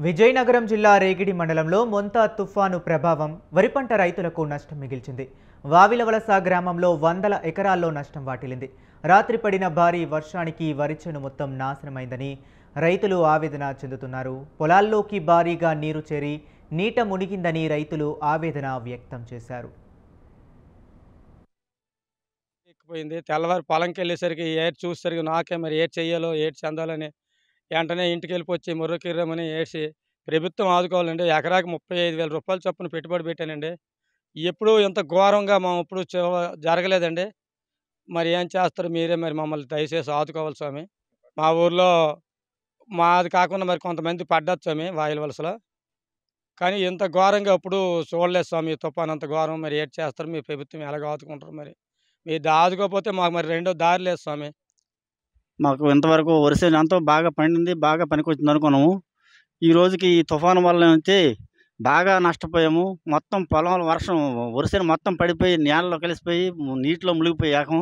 విజయనగరం జిల్లా రేగిడి మండలంలో మొంతా తుఫాను ప్రభావం వరి పంట రైతులకు నష్టం మిగిల్చింది. వావిలవలస గ్రామంలో వందల ఎకరాల్లో నష్టం వాటిల్లింది. రాత్రి పడిన భారీ వర్షానికి వరి చేను మొత్తం నాశనమైందని రైతులు ఆవేదన చెందుతున్నారు. పొలాల్లోకి భారీగా నీరు చేరి నీట మునిగిందని రైతులు ఆవేదన వ్యక్తం చేశారు. ఎక్కిపోయింది. తెల్లవారి పొలంకెళ్ళేసరికి చూసేసరికి నాకే మరి ఏటి చెయ్యాలో, ఏటి చెందాలని వెంటనే ఇంటికెళ్ళిపోచ్చి మొర్రకిర్రమని ఏడ్చి ప్రభుత్వం ఆదుకోవాలండి. ఎకరాకి 35,000 రూపాయలు చొప్పున పెట్టుబడి పెట్టానండి. ఎప్పుడూ ఇంత ఘోరంగా ఎప్పుడు జరగలేదండి. మరి ఏం చేస్తారు మీరే మరి మమ్మల్ని దయచేసి ఆదుకోవాలి స్వామి. మా ఊర్లో మాది కాకుండా మరి కొంతమంది పడ్డది స్వామి వాయిల వలసలో. కానీ ఇంత ఘోరంగా ఎప్పుడూ చూడలేదు స్వామి. తుఫాను అంత ఘోరం మరి ఏటి చేస్తారు? మీ ప్రభుత్వం ఎలాగ ఆదుకుంటారు మరి? మీరు ఆదుకోకపోతే మాకు మరి రెండో దారి లేదు స్వామి. మాకు ఇంతవరకు వరి చేను ఎంతో బాగా పండింది. బాగా పనికొచ్చింది అనుకున్నాము. ఈ రోజుకి ఈ తుఫాను వల్ల నుంచి బాగా నష్టపోయాము. మొత్తం పొలం వర్షం వరి చేను మొత్తం పడిపోయి నీళ్ళలో కలిసిపోయి నీటిలో మునిగిపోయి ఏకం.